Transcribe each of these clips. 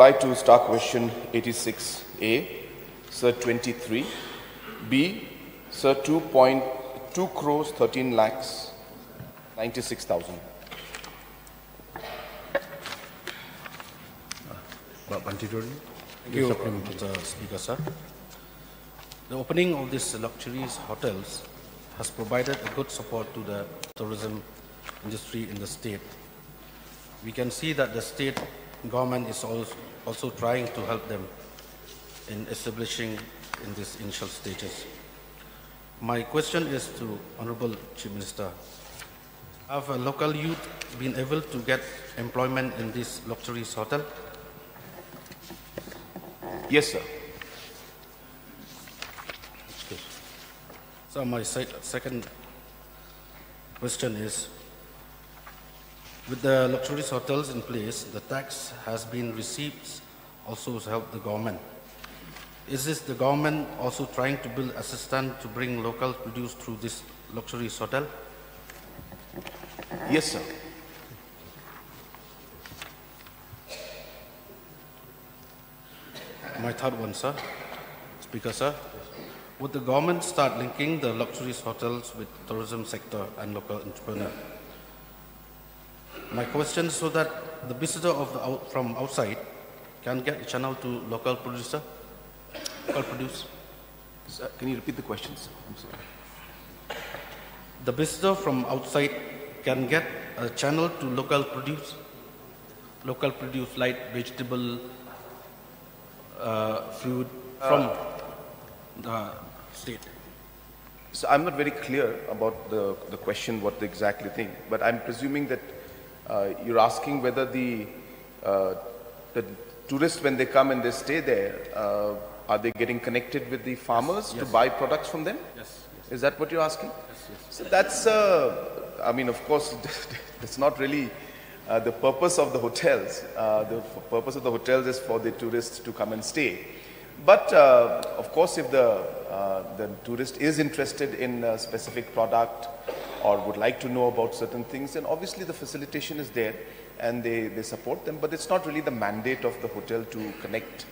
reply to star question 86A, sir 23. B, sir 2.2 crores 13 lakhs 96,000. Thank you, Mr. Speaker, sir. The opening of these luxurious hotels has provided a good support to the tourism industry in the state. We can see that the state government is also trying to help them in establishing in these initial stages. My question is to Honorable Chief Minister. Have a local youth been able to get employment in this luxurious hotel? Yes, sir. Okay. So my second question is, with the luxurious hotels in place, the tax has been received also to help the government. Is this the government also trying to build a system to bring local produce through this luxurious hotel? Yes, sir. My third one, sir. Speaker, sir. Would the government start linking the luxurious hotels with tourism sector and local entrepreneur? My question is so that the visitor from outside can get a channel to local producer. Local produce. Sir, can you repeat the questions? I'm sorry. The visitor from outside can get a channel to local produce like vegetable, food from the state. So I'm not very clear about the question, what the exactly thing, but I'm presuming that you're asking whether the tourists, when they come and they stay there, are they getting connected with the farmers to buy products from them? Yes. Is that what you're asking? Yes. So that's, I mean, of course, it's not really the purpose of the hotels. The purpose of the hotels is for the tourists to come and stay. But of course, if the tourist is interested in a specific product or would like to know about certain things, then obviously the facilitation is there and they support them. But it's not really the mandate of the hotel to connect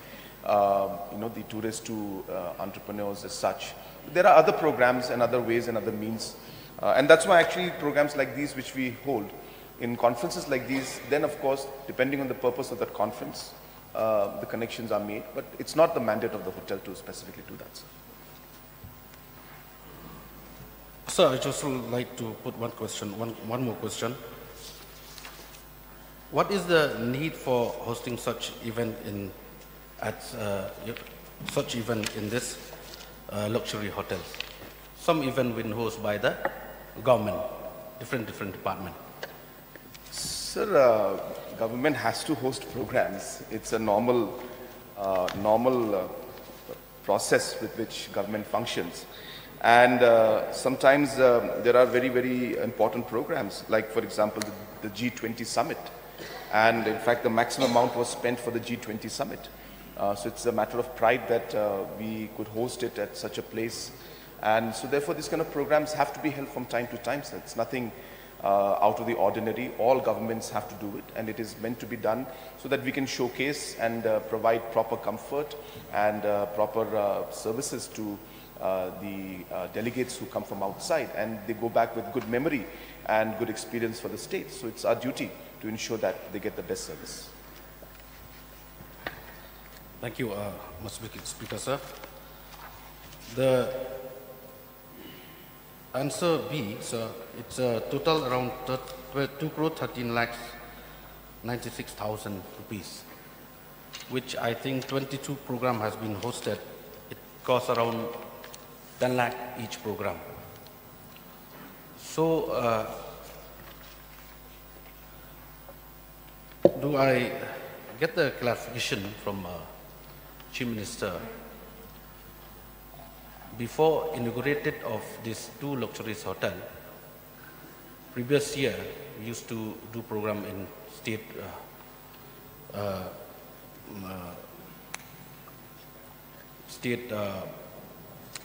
the tourists to entrepreneurs as such. There are other programs and other ways and other means. And that's why actually programs like these which we hold in conferences like these, then of course, depending on the purpose of that conference, the connections are made. But it's not the mandate of the hotel to specifically do that, sir. Sir, I just would like to put one more question. What is the need for hosting such event in this luxury hotels? Some event been hosted by the government, different department. Sir, government has to host programs. It's a normal process with which government functions. And sometimes there are very, very important programs, like for example, the G20 summit. And in fact, the maximum amount was spent for the G20 summit. So it's a matter of pride that we could host it at such a place. And so therefore, these kind of programs have to be held from time to time. So it's nothing out of the ordinary. All governments have to do it, and it is meant to be done so that we can showcase and provide proper comfort and proper services to the delegates who come from outside, and they go back with good memory and good experience for the state. So it's our duty to ensure that they get the best service. Thank you, Mr. Speaker, sir. The answer B, sir, it's a total around 2 crore 13 lakhs 96,000 rupees, which I think 22 program has been hosted. It costs around 10 lakh each program. So, do I get the clarification from Chief Minister? Before inaugurated of these 2 luxurious hotel, previous year we used to do program in state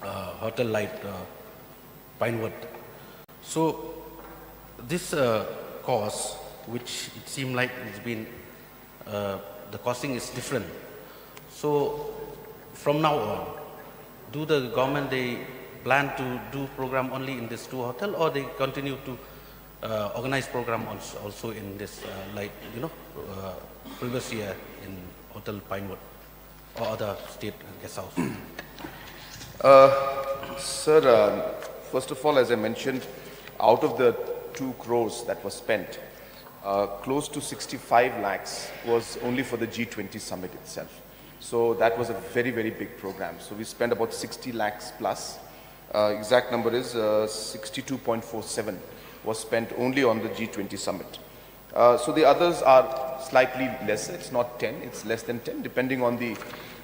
hotel like Pinewood. So this cost, which it seemed like it's been the costing is different. So from now on, do the government they plan to do program only in this two hotel, or they continue to organize program also in this previous year in Hotel Pinewood or other state guest house? Sir, first of all, as I mentioned, out of the 2 crores that was spent, close to 65 lakhs was only for the G20 summit itself. So that was a very, very big program. So we spent about 60 lakhs plus. Exact number is 62.47 was spent only on the G20 summit. So the others are slightly lesser. It's not 10, it's less than 10, depending on the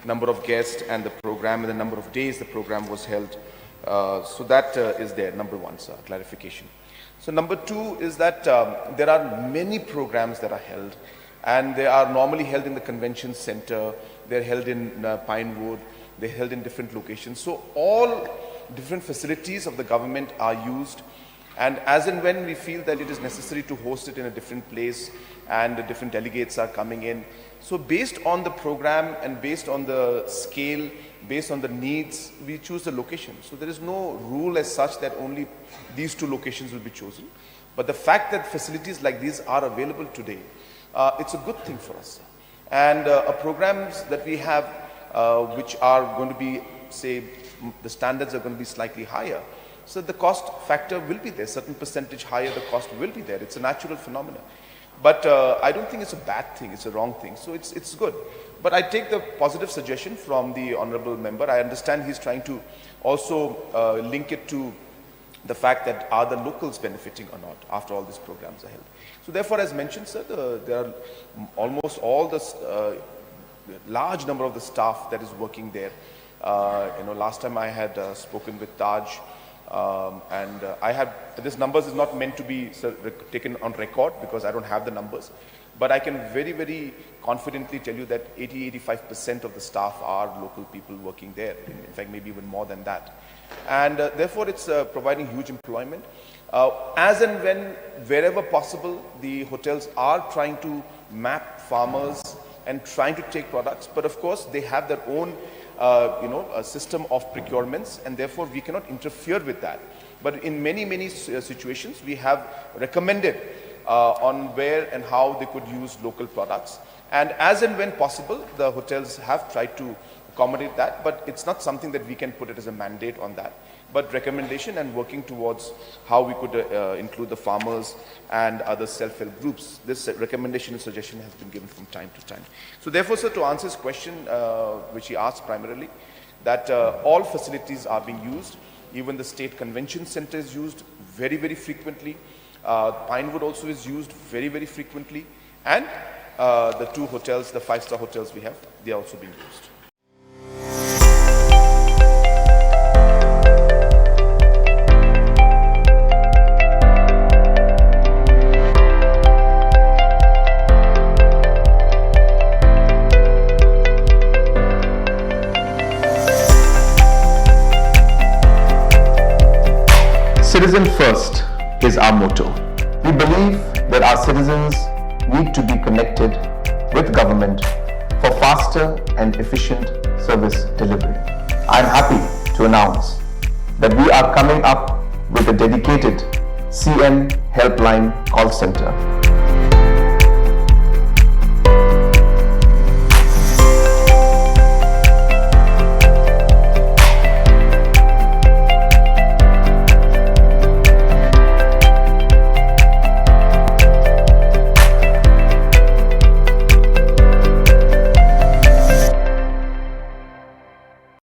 number of guests and the program and the number of days the program was held. So that is there, number one, sir, clarification. So number two is that there are many programs that are held, and they are normally held in the convention center, they're held in Pinewood, they're held in different locations. So all different facilities of the government are used, and as and when we feel that it is necessary to host it in a different place and the different delegates are coming in. So based on the program and based on the scale, based on the needs, we choose the location. So there is no rule as such that only these 2 locations will be chosen. But the fact that facilities like these are available today, it's a good thing for us. And programs that we have which are going to be, say, the standards are going to be slightly higher. So the cost factor will be there, certain percentage higher, the cost will be there. It's a natural phenomenon. But I don't think it's a bad thing, it's a wrong thing. So it's good. But I take the positive suggestion from the honorable member. I understand he's trying to also link it to the fact that are the locals benefiting or not after all these programs are held. So therefore, as mentioned, sir, there are almost all the large number of the staff that is working there. Last time I had spoken with Taj, and I had, this numbers is not meant to be taken on record because I don't have the numbers, but I can very, very confidently tell you that 80-85% of the staff are local people working there, in fact maybe even more than that. And therefore it's providing huge employment. As and when, wherever possible, the hotels are trying to map farmers and trying to take products, but of course they have their own a system of procurements, and therefore we cannot interfere with that. But in many situations we have recommended on where and how they could use local products, and as and when possible the hotels have tried to accommodate that, but it's not something that we can put it as a mandate on that, but recommendation and working towards how we could include the farmers and other self-help groups. This recommendation and suggestion has been given from time to time. So therefore, sir, to answer his question, which he asked primarily, that all facilities are being used. Even the state convention center is used very, very frequently. Pinewood also is used very, very frequently. And the 2 hotels, the 5-star hotels we have, they are also being used. Citizen first is our motto. We believe that our citizens need to be connected with government for faster and efficient service delivery. I am happy to announce that we are coming up with a dedicated CM helpline call center